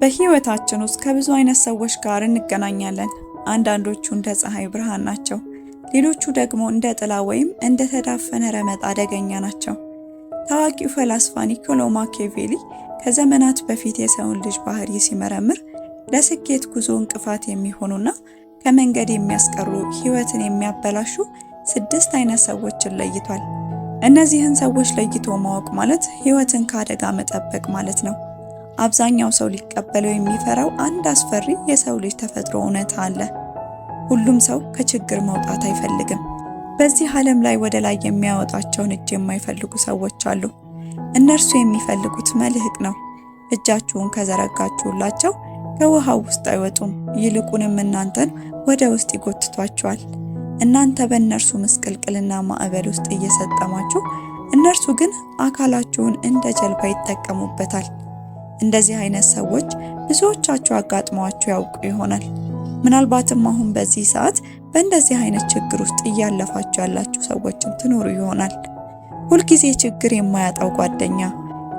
በህይወታችን ውስጥ ከብዙ አይነት ሰዎች ጋር እንገናኛለን። አንዳንዶቹ እንደ ፀሐይ ብርሃን ናቸው፣ ሌሎቹ ደግሞ እንደ ጥላ ወይም እንደ ተዳፈነ ረመጥ አደገኛ ናቸው። ታዋቂው ፈላስፋ ኒኮሎ ማኪያቬሊ ከዘመናት በፊት የሰውን ልጅ ባህሪ ሲመረምር ለስኬት ጉዞ እንቅፋት የሚሆኑና ከመንገድ የሚያስቀሩ ህይወትን የሚያበላሹ 6 አይነት ሰዎችን ለይቷል። እነዚህን ሰዎች ለይቶ ማወቅ ማለት ህይወትን ከአደጋ መጠበቅ ማለት ነው። አብዛኛው ሰው ሊቀበለው የሚፈራው አንድ አስፈሪ የሰው ልጅ ተፈጥሮ እውነታ አለ። ሁሉም ሰው ከችግር መውጣት አይፈልግም። በዚህ ዓለም ላይ ወደ ላይ የሚያወጣቸውን እጅ የማይፈልጉ ሰዎች አሉ። እነርሱ የሚፈልጉት መልህቅ ነው። እጃችሁን ከዘረጋችሁላቸው ከውሃው ውስጥ አይወጡም፣ ይልቁንም እናንተን ወደ ውስጥ ይጎትቷቸዋል። እናንተ በእነርሱ ምስቅልቅልና ማዕበል ውስጥ እየሰጠማችሁ፣ እነርሱ ግን አካላችሁን እንደ ጀልባ ይጠቀሙበታል። እንደዚህ አይነት ሰዎች ብዙዎቻችሁ አጋጥመዋችሁ ያውቁ ይሆናል። ምናልባትም አሁን በዚህ ሰዓት በእንደዚህ አይነት ችግር ውስጥ እያለፋችሁ ያላችሁ ሰዎችን ትኖሩ ይሆናል። ሁልጊዜ ችግር የማያጣው ጓደኛ፣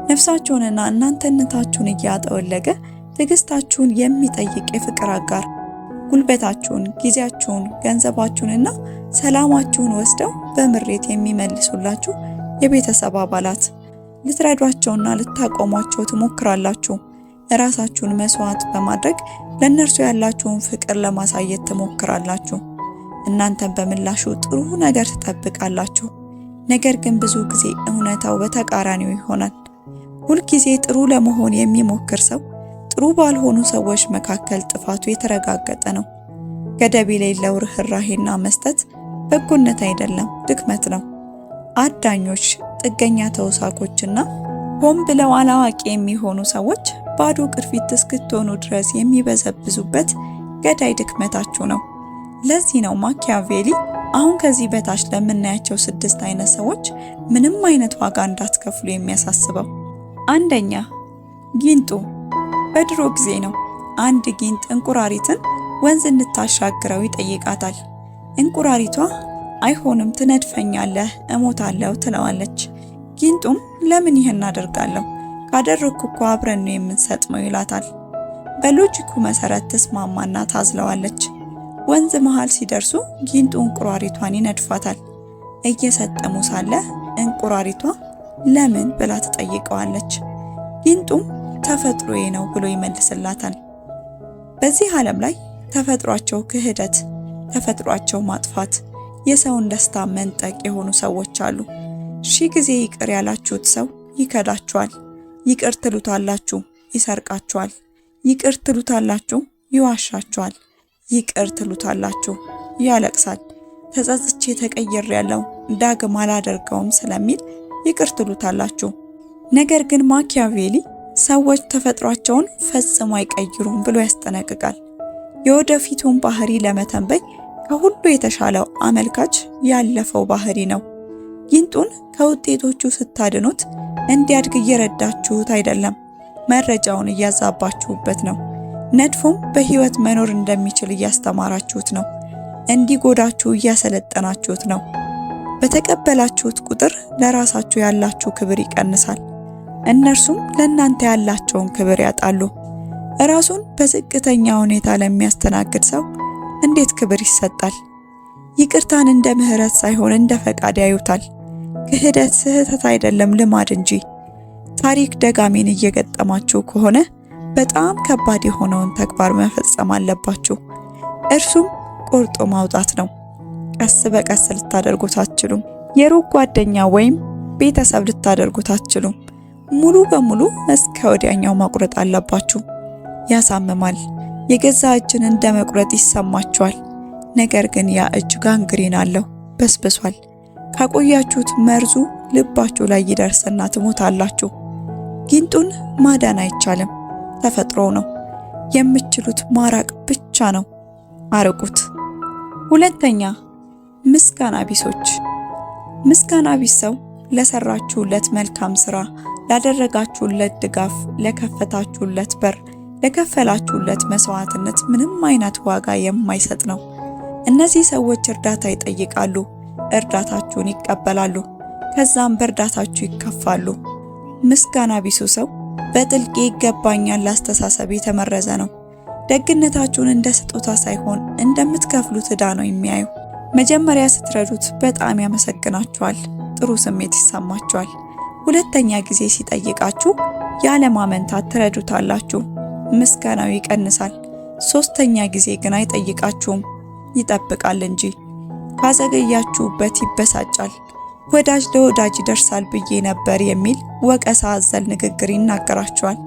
ነፍሳችሁንና እናንተነታችሁን እያጠወለገ ትዕግስታችሁን የሚጠይቅ የፍቅር አጋር፣ ጉልበታችሁን፣ ጊዜያችሁን፣ ገንዘባችሁንና ሰላማችሁን ወስደው በምሬት የሚመልሱላችሁ የቤተሰብ አባላት። ልትረዷቸውና ልታቆሟቸው ትሞክራላችሁ። እራሳችሁን መስዋዕት በማድረግ ለእነርሱ ያላችሁን ፍቅር ለማሳየት ትሞክራላችሁ። እናንተም በምላሹ ጥሩ ነገር ትጠብቃላችሁ። ነገር ግን ብዙ ጊዜ እውነታው በተቃራኒው ይሆናል። ሁልጊዜ ጥሩ ለመሆን የሚሞክር ሰው ጥሩ ባልሆኑ ሰዎች መካከል ጥፋቱ የተረጋገጠ ነው። ገደብ የሌለው ርህራሄና መስጠት በጎነት አይደለም፣ ድክመት ነው። አዳኞች፣ ጥገኛ ተውሳኮችና ሆን ብለው አላዋቂ የሚሆኑ ሰዎች ባዶ ቅርፊት እስክትሆኑ ድረስ የሚበዘብዙበት ገዳይ ድክመታችሁ ነው። ለዚህ ነው ማኪያቬሊ አሁን ከዚህ በታች ለምናያቸው 6 አይነት ሰዎች ምንም አይነት ዋጋ እንዳትከፍሉ የሚያሳስበው። አንደኛ፣ ጊንጡ። በድሮ ጊዜ ነው አንድ ጊንጥ እንቁራሪትን ወንዝ እንድታሻግረው ይጠይቃታል። እንቁራሪቷ አይሆንም፣ ትነድፈኛለህ፣ እሞታለሁ ትለዋለች። ጊንጡም ለምን ይህን አደርጋለሁ? ካደረኩ እኮ አብረን ነው የምንሰጥመው ይላታል። በሎጂኩ መሰረት ተስማማና ታዝለዋለች። ወንዝ መሃል ሲደርሱ ጊንጡ እንቁራሪቷን ይነድፋታል። እየሰጠሙ ሳለ እንቁራሪቷ ለምን ብላ ትጠይቀዋለች። ጊንጡም ተፈጥሮዬ ነው ብሎ ይመልስላታል። በዚህ ዓለም ላይ ተፈጥሯቸው ክህደት፣ ተፈጥሯቸው ማጥፋት፣ የሰውን ደስታ መንጠቅ የሆኑ ሰዎች አሉ። 1000 ጊዜ ይቅር ያላችሁት ሰው ይከዳችኋል። ይቅር ትሉታላችሁ፣ ይሰርቃችኋል። ይቅር ትሉታላችሁ፣ ይዋሻችኋል። ይቅር ትሉታላችሁ፣ ያለቅሳል። ተጸጽቼ ተቀይሬያለሁ፣ ዳግም አላደርገውም ስለሚል ይቅር ትሉታላችሁ። ነገር ግን ማኪያቬሊ ሰዎች ተፈጥሯቸውን ፈጽሞ አይቀይሩም ብሎ ያስጠነቅቃል። የወደፊቱን ባህሪ ለመተንበይ ከሁሉ የተሻለው አመልካች ያለፈው ባህሪ ነው። ጊንጡን ከውጤቶቹ ስታድኑት እንዲያድግ እየረዳችሁት አይደለም፣ መረጃውን እያዛባችሁበት ነው። ነድፎም በህይወት መኖር እንደሚችል እያስተማራችሁት ነው። እንዲጎዳችሁ እያሰለጠናችሁት ነው። በተቀበላችሁት ቁጥር ለራሳችሁ ያላችሁ ክብር ይቀንሳል፣ እነርሱም ለእናንተ ያላቸውን ክብር ያጣሉ። ራሱን በዝቅተኛ ሁኔታ ለሚያስተናግድ ሰው እንዴት ክብር ይሰጣል? ይቅርታን እንደ ምህረት ሳይሆን እንደ ፈቃድ ያዩታል። ክህደት ስህተት አይደለም፣ ልማድ እንጂ። ታሪክ ደጋሚን እየገጠማችሁ ከሆነ በጣም ከባድ የሆነውን ተግባር መፈጸም አለባችሁ። እርሱም ቆርጦ ማውጣት ነው። ቀስ በቀስ ልታደርጉት አትችሉም። የሩቅ ጓደኛ ወይም ቤተሰብ ልታደርጉት አትችሉም። ሙሉ በሙሉ እስከ ወዲያኛው መቁረጥ አለባችሁ። ያሳምማል። የገዛ እጅን እንደ መቁረጥ ይሰማችኋል። ነገር ግን ያ እጅ ጋንግሪን አለው፣ በስብሷል። ካቆያችሁት መርዙ ልባችሁ ላይ ይደርስና ትሞታላችሁ። ጊንጡን ማዳን አይቻልም፣ ተፈጥሮ ነው። የምትችሉት ማራቅ ብቻ ነው። አርቁት። ሁለተኛ፣ ምስጋና ቢሶች። ምስጋና ቢስ ሰው ለሰራችሁለት መልካም ስራ፣ ላደረጋችሁለት ድጋፍ፣ ለከፈታችሁለት በር፣ ለከፈላችሁለት መስዋዕትነት ምንም አይነት ዋጋ የማይሰጥ ነው። እነዚህ ሰዎች እርዳታ ይጠይቃሉ፣ እርዳታችሁን ይቀበላሉ፣ ከዛም በእርዳታችሁ ይከፋሉ። ምስጋና ቢሱ ሰው በጥልቅ ይገባኛል አስተሳሰብ የተመረዘ ነው። ደግነታችሁን እንደ ስጦታ ሳይሆን እንደምትከፍሉት ዕዳ ነው የሚያዩ። መጀመሪያ ስትረዱት በጣም ያመሰግናችኋል፣ ጥሩ ስሜት ይሰማችኋል። ሁለተኛ ጊዜ ሲጠይቃችሁ ያለማመንታት ትረዱታላችሁ፣ ምስጋናው ይቀንሳል። ሶስተኛ ጊዜ ግን አይጠይቃችሁም፣ ይጠብቃል እንጂ። ካዘገያችሁበት ይበሳጫል። ወዳጅ ለወዳጅ ይደርሳል ብዬ ነበር የሚል ወቀሳ አዘል ንግግር ይናገራችኋል።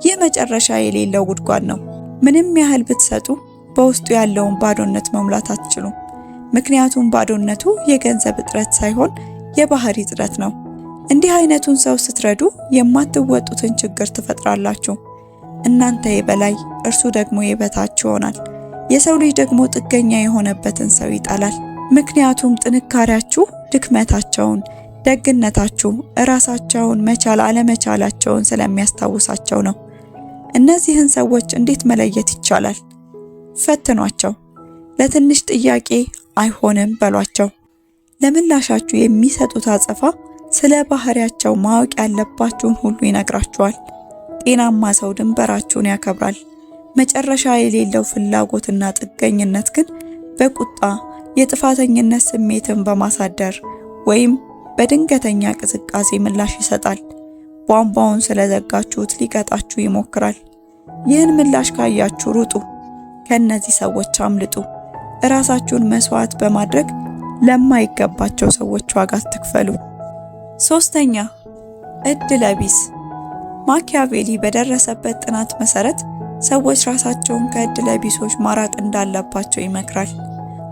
ይህ መጨረሻ የሌለው ጉድጓድ ነው። ምንም ያህል ብትሰጡ በውስጡ ያለውን ባዶነት መሙላት አትችሉም። ምክንያቱም ባዶነቱ የገንዘብ እጥረት ሳይሆን የባህሪ እጥረት ነው። እንዲህ አይነቱን ሰው ስትረዱ የማትወጡትን ችግር ትፈጥራላችሁ። እናንተ የበላይ እርሱ ደግሞ የበታች ይሆናል። የሰው ልጅ ደግሞ ጥገኛ የሆነበትን ሰው ይጠላል። ምክንያቱም ጥንካሬያችሁ ድክመታቸውን፣ ደግነታችሁ እራሳቸውን መቻል አለመቻላቸውን ስለሚያስታውሳቸው ነው። እነዚህን ሰዎች እንዴት መለየት ይቻላል? ፈትኗቸው። ለትንሽ ጥያቄ አይሆንም በሏቸው። ለምላሻችሁ የሚሰጡት አጸፋ ስለ ባህሪያቸው ማወቅ ያለባችሁን ሁሉ ይነግራችኋል። ጤናማ ሰው ድንበራችሁን ያከብራል። መጨረሻ የሌለው ፍላጎትና ጥገኝነት ግን በቁጣ የጥፋተኝነት ስሜትን በማሳደር ወይም በድንገተኛ ቅዝቃዜ ምላሽ ይሰጣል። ቧንቧውን ስለዘጋችሁት ሊቀጣችሁ ይሞክራል። ይህን ምላሽ ካያችሁ ሩጡ፣ ከነዚህ ሰዎች አምልጡ። እራሳችሁን መስዋዕት በማድረግ ለማይገባቸው ሰዎች ዋጋ አትክፈሉ። ሶስተኛ፣ እድለ ቢስ። ማኪያቬሊ በደረሰበት ጥናት መሰረት ሰዎች ራሳቸውን ከእድለ ቢሶች ማራቅ እንዳለባቸው ይመክራል።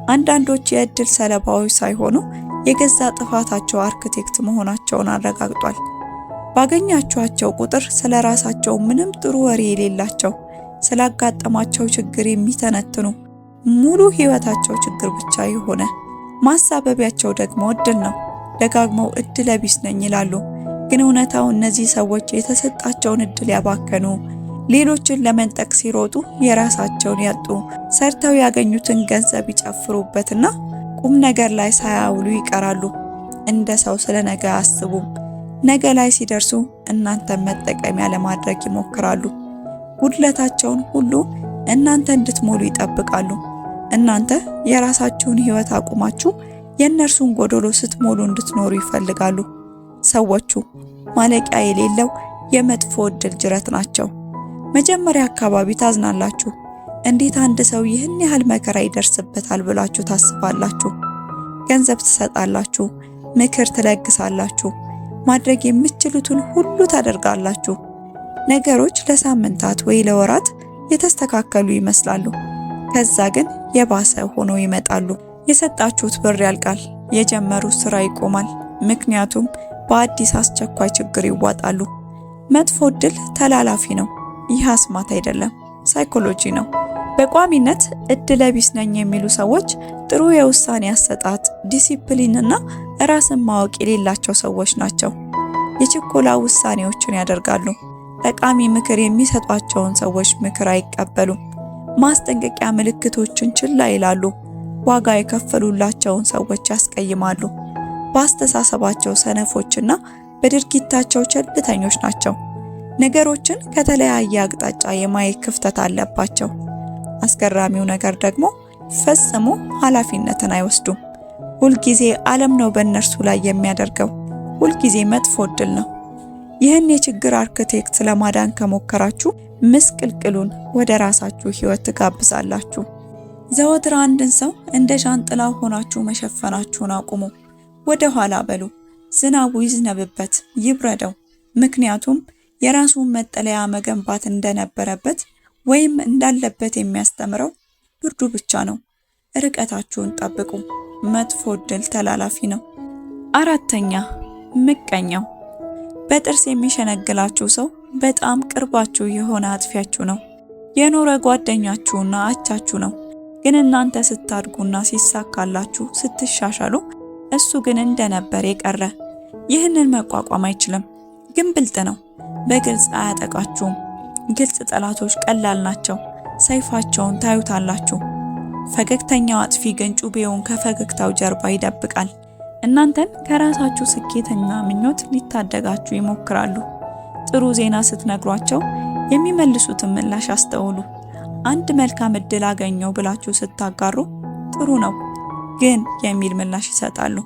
አንዳንዶች የእድል ሰለባዎች ሳይሆኑ የገዛ ጥፋታቸው አርክቴክት መሆናቸውን አረጋግጧል። ባገኛችኋቸው ቁጥር ስለ ራሳቸው ምንም ጥሩ ወሬ የሌላቸው፣ ስላጋጠማቸው ችግር የሚተነትኑ፣ ሙሉ ህይወታቸው ችግር ብቻ የሆነ፣ ማሳበቢያቸው ደግሞ እድል ነው። ደጋግመው እድለ ቢስ ነኝ ይላሉ። ግን እውነታው እነዚህ ሰዎች የተሰጣቸውን እድል ያባከኑ፣ ሌሎችን ለመንጠቅ ሲሮጡ የራሳቸውን ያጡ፣ ሰርተው ያገኙትን ገንዘብ ይጨፍሩበትና ቁም ነገር ላይ ሳያውሉ ይቀራሉ። እንደ ሰው ስለ ነገ አያስቡም። ነገ ላይ ሲደርሱ እናንተን መጠቀሚያ ለማድረግ ይሞክራሉ። ጉድለታቸውን ሁሉ እናንተ እንድትሞሉ ይጠብቃሉ። እናንተ የራሳችሁን ህይወት አቁማችሁ የእነርሱን ጎዶሎ ስትሞሉ እንድትኖሩ ይፈልጋሉ። ሰዎቹ ማለቂያ የሌለው የመጥፎ እድል ጅረት ናቸው። መጀመሪያ አካባቢ ታዝናላችሁ። እንዴት አንድ ሰው ይህን ያህል መከራ ይደርስበታል ብላችሁ ታስባላችሁ። ገንዘብ ትሰጣላችሁ፣ ምክር ትለግሳላችሁ፣ ማድረግ የምትችሉትን ሁሉ ታደርጋላችሁ። ነገሮች ለሳምንታት ወይ ለወራት የተስተካከሉ ይመስላሉ። ከዛ ግን የባሰ ሆኖ ይመጣሉ። የሰጣችሁት ብር ያልቃል፣ የጀመሩት ስራ ይቆማል። ምክንያቱም በአዲስ አስቸኳይ ችግር ይዋጣሉ። መጥፎ እድል ተላላፊ ነው። ይህ አስማት አይደለም፣ ሳይኮሎጂ ነው። በቋሚነት እድለ ቢስ ነኝ የሚሉ ሰዎች ጥሩ የውሳኔ አሰጣጥ፣ ዲሲፕሊን እና ራስን ማወቅ የሌላቸው ሰዎች ናቸው። የችኮላ ውሳኔዎችን ያደርጋሉ። ጠቃሚ ምክር የሚሰጧቸውን ሰዎች ምክር አይቀበሉም። ማስጠንቀቂያ ምልክቶችን ችላ ይላሉ። ዋጋ የከፈሉላቸውን ሰዎች ያስቀይማሉ። በአስተሳሰባቸው ሰነፎችና በድርጊታቸው ቸልተኞች ናቸው። ነገሮችን ከተለያየ አቅጣጫ የማየት ክፍተት አለባቸው። አስገራሚው ነገር ደግሞ ፈጽሞ ኃላፊነትን አይወስዱም። ሁልጊዜ ዓለም ነው በእነርሱ ላይ የሚያደርገው። ሁልጊዜ መጥፎ እድል ነው። ይህን የችግር አርክቴክት ለማዳን ከሞከራችሁ ምስቅልቅሉን ወደ ራሳችሁ ህይወት ትጋብዛላችሁ። ዘወትር አንድን ሰው እንደ ዣንጥላ ሆናችሁ መሸፈናችሁን አቁሙ። ወደ ኋላ በሉ። ዝናቡ ይዝነብበት፣ ይብረደው። ምክንያቱም የራሱን መጠለያ መገንባት እንደነበረበት ወይም እንዳለበት የሚያስተምረው ብርዱ ብቻ ነው። ርቀታችሁን ጠብቁ። መጥፎ እድል ተላላፊ ነው። አራተኛ፣ ምቀኛው። በጥርስ የሚሸነግላችሁ ሰው በጣም ቅርባችሁ የሆነ አጥፊያችሁ ነው። የኖረ ጓደኛችሁና አቻችሁ ነው። ግን እናንተ ስታድጉና ሲሳካላችሁ፣ ስትሻሻሉ እሱ ግን እንደነበር የቀረ። ይህንን መቋቋም አይችልም። ግን ብልጥ ነው። በግልጽ አያጠቃችሁም። ግልጽ ጠላቶች ቀላል ናቸው። ሰይፋቸውን ታዩታላችሁ። ፈገግተኛው አጥፊ ግን ጩቤውን ከፈገግታው ጀርባ ይደብቃል። እናንተን ከራሳችሁ ስኬትና ምኞት ሊታደጋችሁ ይሞክራሉ። ጥሩ ዜና ስትነግሯቸው የሚመልሱትን ምላሽ አስተውሉ። አንድ መልካም እድል አገኘው ብላችሁ ስታጋሩ ጥሩ ነው ግን የሚል ምላሽ ይሰጣሉ።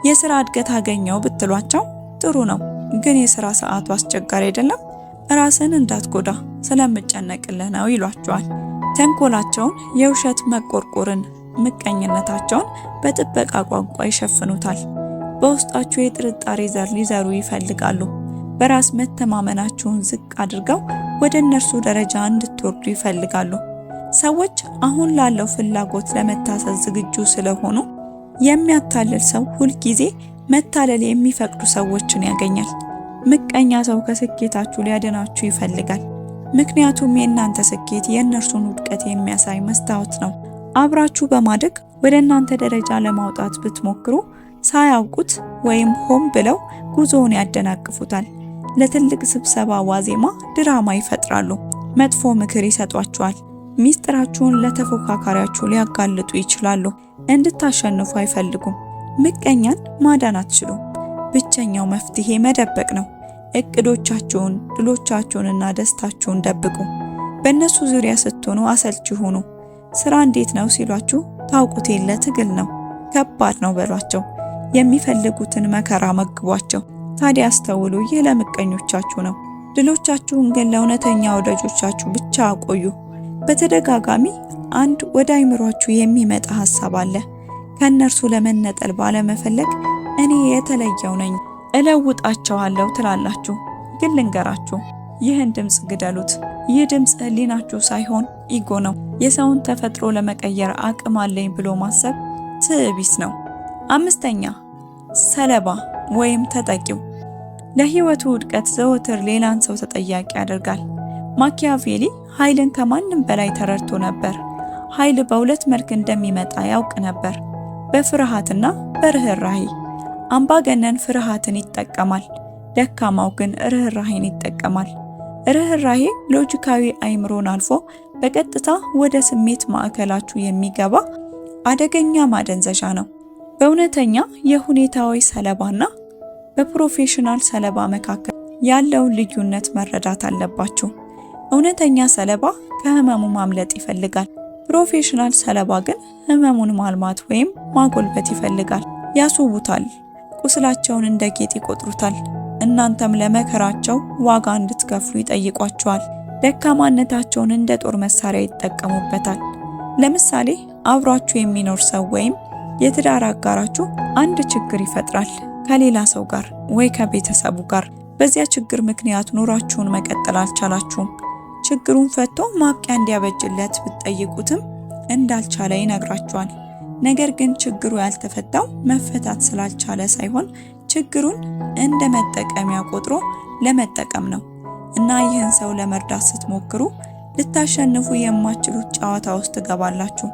የሥራ እድገት አገኘው ብትሏቸው ጥሩ ነው ግን የሥራ ሰዓቱ አስቸጋሪ አይደለም? ራስን እንዳትጎዳ ስለምጨነቅልህ ነው ይሏቸዋል። ተንኮላቸውን፣ የውሸት መቆርቆርን፣ ምቀኝነታቸውን በጥበቃ ቋንቋ ይሸፍኑታል። በውስጣችሁ የጥርጣሬ ዘር ሊዘሩ ይፈልጋሉ። በራስ መተማመናችሁን ዝቅ አድርገው ወደ እነርሱ ደረጃ እንድትወርዱ ይፈልጋሉ። ሰዎች አሁን ላለው ፍላጎት ለመታሰር ዝግጁ ስለሆኑ የሚያታልል ሰው ሁልጊዜ መታለል የሚፈቅዱ ሰዎችን ያገኛል። ምቀኛ ሰው ከስኬታችሁ ሊያድናችሁ ይፈልጋል። ምክንያቱም የእናንተ ስኬት የእነርሱን ውድቀት የሚያሳይ መስታወት ነው። አብራችሁ በማደግ ወደ እናንተ ደረጃ ለማውጣት ብትሞክሩ ሳያውቁት ወይም ሆን ብለው ጉዞውን ያደናቅፉታል። ለትልቅ ስብሰባ ዋዜማ ድራማ ይፈጥራሉ። መጥፎ ምክር ይሰጧችኋል። ሚስጥራችሁን ለተፎካካሪያችሁ ሊያጋልጡ ይችላሉ። እንድታሸንፉ አይፈልጉም። ምቀኛን ማዳን አትችሉም። ብቸኛው መፍትሄ መደበቅ ነው። እቅዶቻችሁን፣ ድሎቻችሁንና ደስታችሁን ደብቁ። በእነሱ ዙሪያ ስትሆኑ አሰልቺ ሁኑ። ስራ እንዴት ነው ሲሏችሁ ታውቁት የለ ትግል ነው፣ ከባድ ነው በሏቸው። የሚፈልጉትን መከራ መግቧቸው። ታዲያ አስተውሉ፣ ይህ ለምቀኞቻችሁ ነው። ድሎቻችሁን ግን ለእውነተኛ ወዳጆቻችሁ ብቻ አቆዩ። በተደጋጋሚ አንድ ወደ አይምሯችሁ የሚመጣ ሐሳብ አለ። ከእነርሱ ለመነጠል ባለመፈለግ እኔ የተለየው ነኝ እለውጣቸዋለሁ ትላላችሁ። ግን ልንገራችሁ፣ ይህን ድምፅ ግደሉት። ይህ ድምፅ ህሊናችሁ ሳይሆን ኢጎ ነው። የሰውን ተፈጥሮ ለመቀየር አቅም አለኝ ብሎ ማሰብ ትዕቢት ነው። አምስተኛ ሰለባ ወይም ተጠቂው። ለህይወቱ ውድቀት ዘወትር ሌላን ሰው ተጠያቂ ያደርጋል። ማኪያቬሊ ኃይልን ከማንም በላይ ተረድቶ ነበር። ኃይል በሁለት መልክ እንደሚመጣ ያውቅ ነበር፣ በፍርሃትና በርህራሄ። አምባገነን ፍርሃትን ይጠቀማል፣ ደካማው ግን ርህራሄን ይጠቀማል። ርህራሄ ሎጂካዊ አይምሮን አልፎ በቀጥታ ወደ ስሜት ማዕከላችሁ የሚገባ አደገኛ ማደንዘዣ ነው። በእውነተኛ የሁኔታዊ ሰለባና በፕሮፌሽናል ሰለባ መካከል ያለውን ልዩነት መረዳት አለባችሁ። እውነተኛ ሰለባ ከህመሙ ማምለጥ ይፈልጋል። ፕሮፌሽናል ሰለባ ግን ህመሙን ማልማት ወይም ማጎልበት ይፈልጋል። ያስውቡታል፣ ቁስላቸውን እንደ ጌጥ ይቆጥሩታል። እናንተም ለመከራቸው ዋጋ እንድትከፍሉ ይጠይቋቸዋል። ደካማነታቸውን እንደ ጦር መሳሪያ ይጠቀሙበታል። ለምሳሌ አብሯችሁ የሚኖር ሰው ወይም የትዳር አጋራችሁ አንድ ችግር ይፈጥራል ከሌላ ሰው ጋር ወይ ከቤተሰቡ ጋር። በዚያ ችግር ምክንያት ኑሯችሁን መቀጠል አልቻላችሁም። ችግሩን ፈቶ ማብቂያ እንዲያበጅለት ብትጠይቁትም እንዳልቻለ ይነግራችኋል። ነገር ግን ችግሩ ያልተፈታው መፈታት ስላልቻለ ሳይሆን ችግሩን እንደ መጠቀሚያ ቆጥሮ ለመጠቀም ነው። እና ይህን ሰው ለመርዳት ስትሞክሩ ልታሸንፉ የማትችሉት ጨዋታ ውስጥ ትገባላችሁ።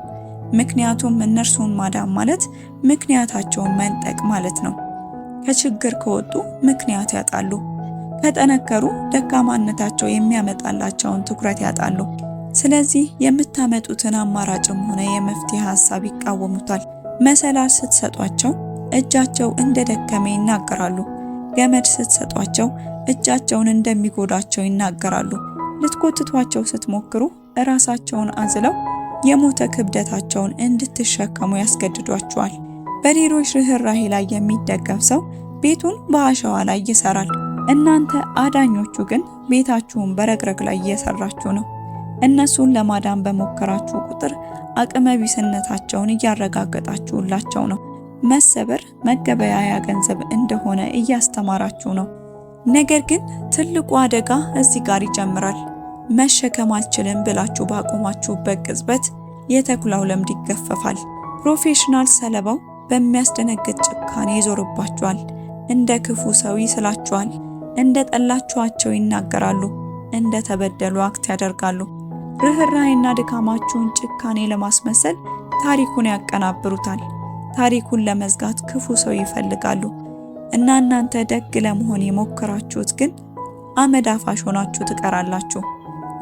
ምክንያቱም እነርሱን ማዳን ማለት ምክንያታቸውን መንጠቅ ማለት ነው። ከችግር ከወጡ ምክንያት ያጣሉ። ከጠነከሩ ደካማነታቸው የሚያመጣላቸውን ትኩረት ያጣሉ። ስለዚህ የምታመጡትን አማራጭም ሆነ የመፍትሄ ሐሳብ ይቃወሙታል። መሰላል ስትሰጧቸው እጃቸው እንደደከመ ይናገራሉ። ገመድ ስትሰጧቸው እጃቸውን እንደሚጎዳቸው ይናገራሉ። ልትጎትቷቸው ስትሞክሩ እራሳቸውን አዝለው የሞተ ክብደታቸውን እንድትሸከሙ ያስገድዷቸዋል። በሌሎች ርህራሄ ላይ የሚደገፍ ሰው ቤቱን በአሸዋ ላይ ይሰራል። እናንተ አዳኞቹ ግን ቤታችሁን በረግረግ ላይ እየሰራችሁ ነው። እነሱን ለማዳን በሞከራችሁ ቁጥር አቅመቢስነታቸውን እያረጋገጣችሁላቸው ነው። መሰበር መገበያያ ገንዘብ እንደሆነ እያስተማራችሁ ነው። ነገር ግን ትልቁ አደጋ እዚህ ጋር ይጀምራል። መሸከም አልችልም ብላችሁ ባቆማችሁበት ቅጽበት የተኩላው ለምድ ይገፈፋል። ፕሮፌሽናል ሰለባው በሚያስደነግጥ ጭካኔ ይዞርባችኋል። እንደ ክፉ ሰው ይስላችኋል። እንደ ጠላችኋቸው ይናገራሉ። እንደ ተበደሉ አክት ያደርጋሉ። ርህራሄና ድካማችሁን ጭካኔ ለማስመሰል ታሪኩን ያቀናብሩታል። ታሪኩን ለመዝጋት ክፉ ሰው ይፈልጋሉ እና እናንተ ደግ ለመሆን የሞከራችሁት ግን አመድ አፋሽ ሆናችሁ ትቀራላችሁ።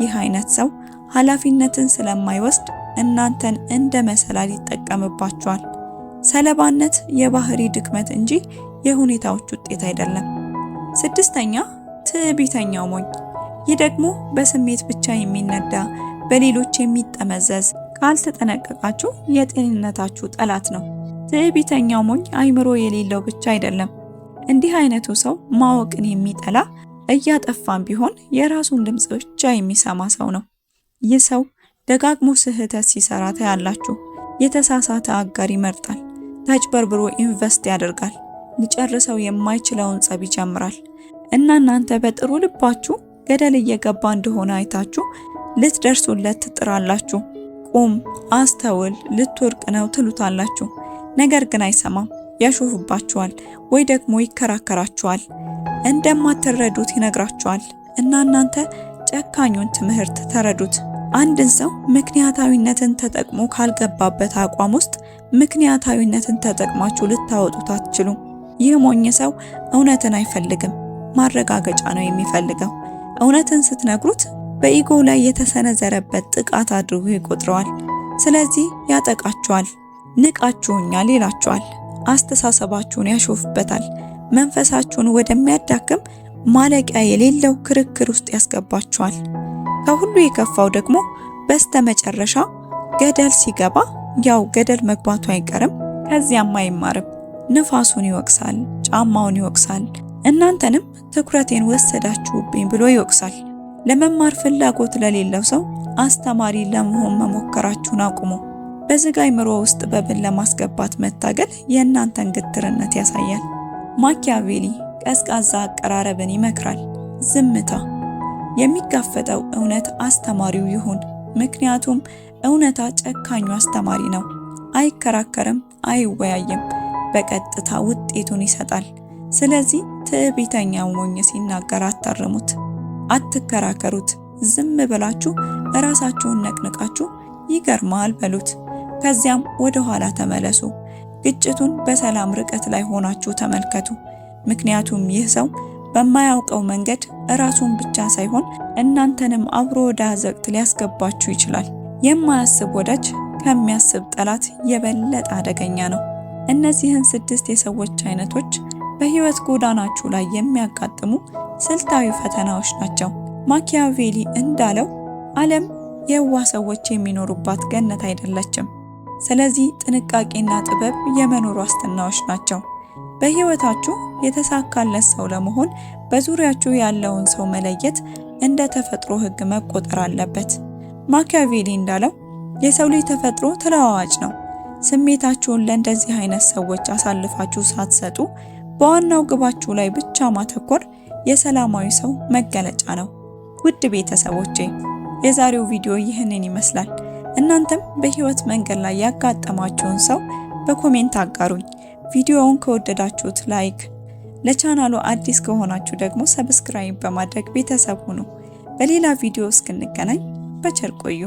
ይህ አይነት ሰው ኃላፊነትን ስለማይወስድ እናንተን እንደ መሰላል ይጠቀምባችኋል። ሰለባነት የባህሪ ድክመት እንጂ የሁኔታዎች ውጤት አይደለም። ስድስተኛ ትዕቢተኛው ሞኝ። ይህ ደግሞ በስሜት ብቻ የሚነዳ በሌሎች የሚጠመዘዝ ካልተጠነቀቃችሁ የጤንነታችሁ ጠላት ነው። ትዕቢተኛው ሞኝ አይምሮ የሌለው ብቻ አይደለም። እንዲህ አይነቱ ሰው ማወቅን የሚጠላ እያጠፋም ቢሆን የራሱን ድምፅ ብቻ የሚሰማ ሰው ነው። ይህ ሰው ደጋግሞ ስህተት ሲሰራ ታያላችሁ። የተሳሳተ አጋር ይመርጣል። ተጭበርብሮ ኢንቨስት ያደርጋል። ሊጨርሰው የማይችለውን ጸብ ይጀምራል እና እናንተ በጥሩ ልባችሁ ገደል እየገባ እንደሆነ አይታችሁ ልትደርሱለት ትጥራላችሁ። ቁም፣ አስተውል፣ ልትወድቅ ነው ትሉታላችሁ። ነገር ግን አይሰማም። ያሾፍባችኋል ወይ ደግሞ ይከራከራችኋል። እንደማትረዱት ይነግራችኋል እና እናንተ ጨካኙን ትምህርት ተረዱት። አንድን ሰው ምክንያታዊነትን ተጠቅሞ ካልገባበት አቋም ውስጥ ምክንያታዊነትን ተጠቅማችሁ ልታወጡት አትችሉም። ይህ ሞኝ ሰው እውነትን አይፈልግም፣ ማረጋገጫ ነው የሚፈልገው። እውነትን ስትነግሩት በኢጎ ላይ የተሰነዘረበት ጥቃት አድርጎ ይቆጥረዋል። ስለዚህ ያጠቃችኋል። ንቃችሁኛል ይላችኋል። አስተሳሰባችሁን ያሾፍበታል። መንፈሳችሁን ወደሚያዳክም ማለቂያ የሌለው ክርክር ውስጥ ያስገባችኋል። ከሁሉ የከፋው ደግሞ በስተመጨረሻ ገደል ሲገባ ያው ገደል መግባቱ አይቀርም፣ ከዚያም አይማርም። ንፋሱን ይወቅሳል፣ ጫማውን ይወቅሳል፣ እናንተንም ትኩረቴን ወሰዳችሁብኝ ብሎ ይወቅሳል። ለመማር ፍላጎት ለሌለው ሰው አስተማሪ ለመሆን መሞከራችሁን አቁሙ። በዝግ አእምሮ ውስጥ በብን ለማስገባት መታገል የእናንተን ግትርነት ያሳያል። ማኪያቬሊ ቀዝቃዛ አቀራረብን ይመክራል። ዝምታ። የሚጋፈጠው እውነት አስተማሪው ይሁን። ምክንያቱም እውነታ ጨካኙ አስተማሪ ነው። አይከራከርም፣ አይወያይም፣ በቀጥታ ውጤቱን ይሰጣል። ስለዚህ ትዕቢተኛው ሞኝ ሲናገር አታርሙት፣ አትከራከሩት። ዝም ብላችሁ እራሳችሁን ነቅንቃችሁ ይገርማል በሉት። ከዚያም ወደ ኋላ ተመለሱ። ግጭቱን በሰላም ርቀት ላይ ሆናችሁ ተመልከቱ። ምክንያቱም ይህ ሰው በማያውቀው መንገድ ራሱን ብቻ ሳይሆን እናንተንም አብሮ ወደ አዘቅት ሊያስገባችሁ ይችላል። የማያስብ ወዳጅ ከሚያስብ ጠላት የበለጠ አደገኛ ነው። እነዚህን 6 የሰዎች አይነቶች በህይወት ጎዳናችሁ ላይ የሚያጋጥሙ ስልታዊ ፈተናዎች ናቸው። ማኪያቬሊ እንዳለው ዓለም የዋህ ሰዎች የሚኖሩባት ገነት አይደለችም። ስለዚህ ጥንቃቄና ጥበብ የመኖር ዋስትናዎች ናቸው። በህይወታችሁ የተሳካለት ሰው ለመሆን በዙሪያችሁ ያለውን ሰው መለየት እንደ ተፈጥሮ ህግ መቆጠር አለበት። ማኪያቬሊ እንዳለው የሰው ልጅ ተፈጥሮ ተለዋዋጭ ነው። ስሜታችሁን ለእንደዚህ አይነት ሰዎች አሳልፋችሁ ሳትሰጡ በዋናው ግባችሁ ላይ ብቻ ማተኮር የሰላማዊ ሰው መገለጫ ነው። ውድ ቤተሰቦቼ የዛሬው ቪዲዮ ይህንን ይመስላል። እናንተም በህይወት መንገድ ላይ ያጋጠማችሁን ሰው በኮሜንት አጋሩኝ። ቪዲዮውን ከወደዳችሁት ላይክ፣ ለቻናሉ አዲስ ከሆናችሁ ደግሞ ሰብስክራይብ በማድረግ ቤተሰብ ሁኑ። በሌላ ቪዲዮ እስክንገናኝ በቸር ቆዩ።